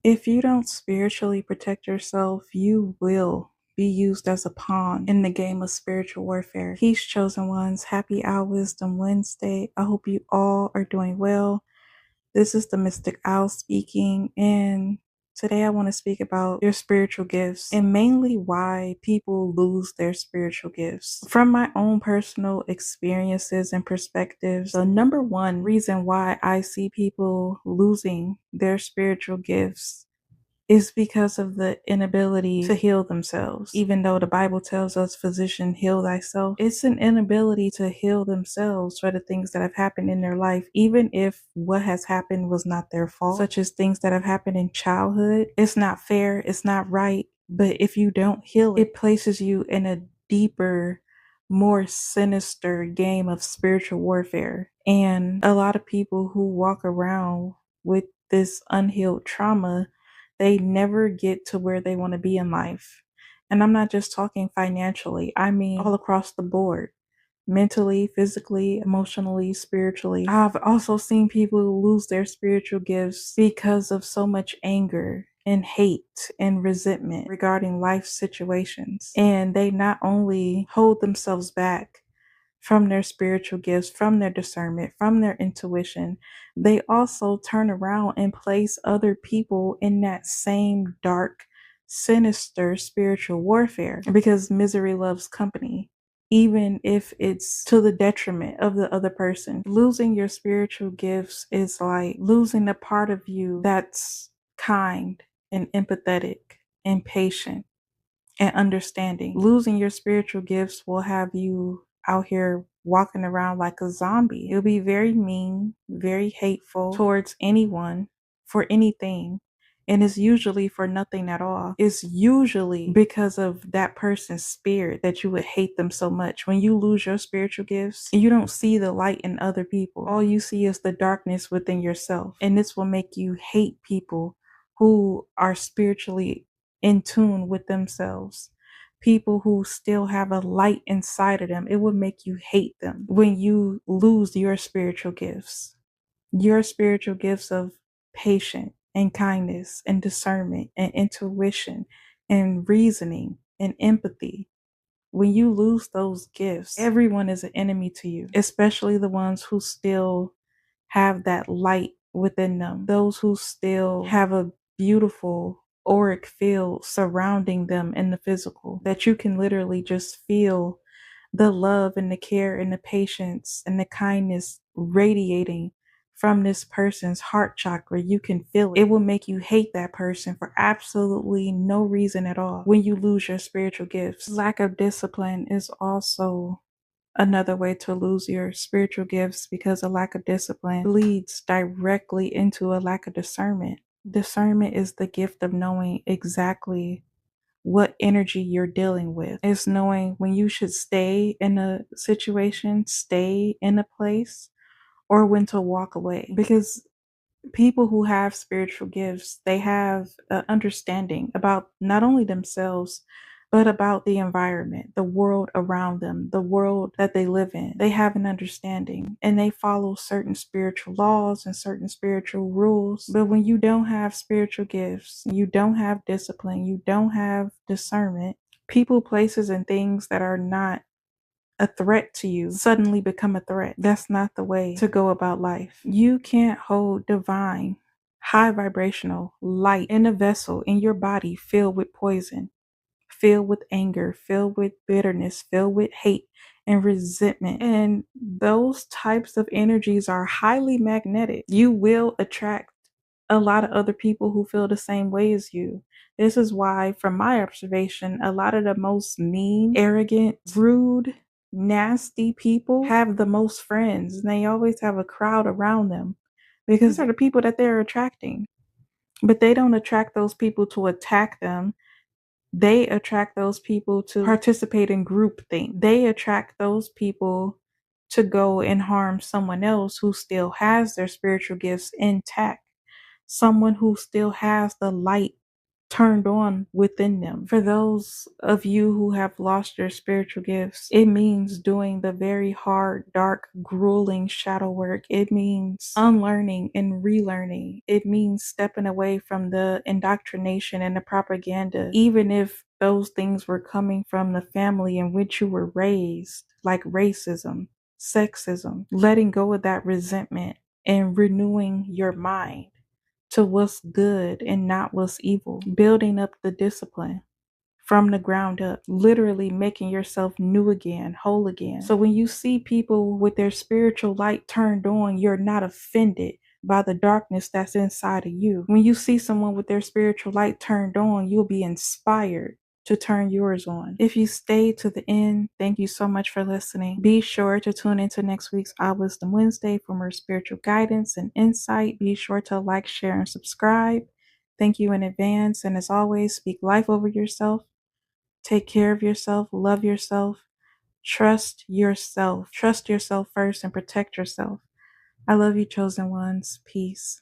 If you don't spiritually protect yourself, you will be used as a pawn in the game of spiritual warfare. Peace, chosen ones. Happy Owl Wisdom Wednesday. I hope you all are doing well. This is the Mystic Owl speaking, and today I want to speak about your spiritual gifts and mainly why people lose their spiritual gifts. From my own personal experiences and perspectives, the number one reason why I see people losing their spiritual gifts is because of the inability to heal themselves. Even though the Bible tells us, physician, heal thyself, it's an inability to heal themselves for the things that have happened in their life, even if what has happened was not their fault, such as things that have happened in childhood. It's not fair, it's not right, but if you don't heal it, it places you in a deeper, more sinister game of spiritual warfare. And a lot of people who walk around with this unhealed trauma, they never get to where they want to be in life. And I'm not just talking financially, I mean all across the board. Mentally, physically, emotionally, spiritually. I've also seen people lose their spiritual gifts because of so much anger and hate and resentment regarding life situations. And they not only hold themselves back from their spiritual gifts, from their discernment, from their intuition, they also turn around and place other people in that same dark, sinister spiritual warfare because misery loves company, even if it's to the detriment of the other person. Losing your spiritual gifts is like losing a part of you that's kind and empathetic and patient and understanding. Losing your spiritual gifts will have you out here walking around like a zombie. You'll be very mean, very hateful towards anyone for anything. And it's usually for nothing at all. It's usually because of that person's spirit that you would hate them so much. When you lose your spiritual gifts, you don't see the light in other people. All you see is the darkness within yourself. And this will make you hate people who are spiritually in tune with themselves. People who still have a light inside of them, it will make you hate them when you lose your spiritual gifts. Your spiritual gifts of patience and kindness and discernment and intuition and reasoning and empathy. When you lose those gifts, everyone is an enemy to you, especially the ones who still have that light within them, those who still have a beautiful auric field surrounding them in the physical, that you can literally just feel the love and the care and the patience and the kindness radiating from this person's heart chakra. You can feel it. It will make you hate that person for absolutely no reason at all when you lose your spiritual gifts. Lack of discipline is also another way to lose your spiritual gifts, because a lack of discipline leads directly into a lack of discernment. Discernment is the gift of knowing exactly what energy you're dealing with. It's knowing when you should stay in a situation, stay in a place, or when to walk away. Because people who have spiritual gifts, they have an understanding about not only themselves, but about the environment, the world around them, the world that they live in. They have an understanding and they follow certain spiritual laws and certain spiritual rules. But when you don't have spiritual gifts, you don't have discipline, you don't have discernment, people, places, and things that are not a threat to you suddenly become a threat. That's not the way to go about life. You can't hold divine, high vibrational light in a vessel in your body filled with poison, filled with anger, filled with bitterness, filled with hate and resentment. And those types of energies are highly magnetic. You will attract a lot of other people who feel the same way as you. This is why, from my observation, a lot of the most mean, arrogant, rude, nasty people have the most friends, and they always have a crowd around them because these are the people that they're attracting. But they don't attract those people to attack them. They attract those people to participate in groupthink. They attract those people to go and harm someone else who still has their spiritual gifts intact. Someone who still has the light turned on within them. For those of you who have lost your spiritual gifts, it means doing the very hard, dark, grueling shadow work. It means unlearning and relearning. It means stepping away from the indoctrination and the propaganda, even if those things were coming from the family in which you were raised, like racism, sexism, letting go of that resentment and renewing your mind to what's good and not what's evil, building up the discipline from the ground up, literally making yourself new again, whole again. So when you see people with their spiritual light turned on, you're not offended by the darkness that's inside of you. When you see someone with their spiritual light turned on, you'll be inspired to turn yours on. If you stayed to the end, thank you so much for listening. Be sure to tune into next week's I Wisdom Wednesday for more spiritual guidance and insight. Be sure to like, share, and subscribe. Thank you in advance. And as always, speak life over yourself. Take care of yourself, love yourself, trust yourself. Trust yourself first and protect yourself. I love you, chosen ones. Peace.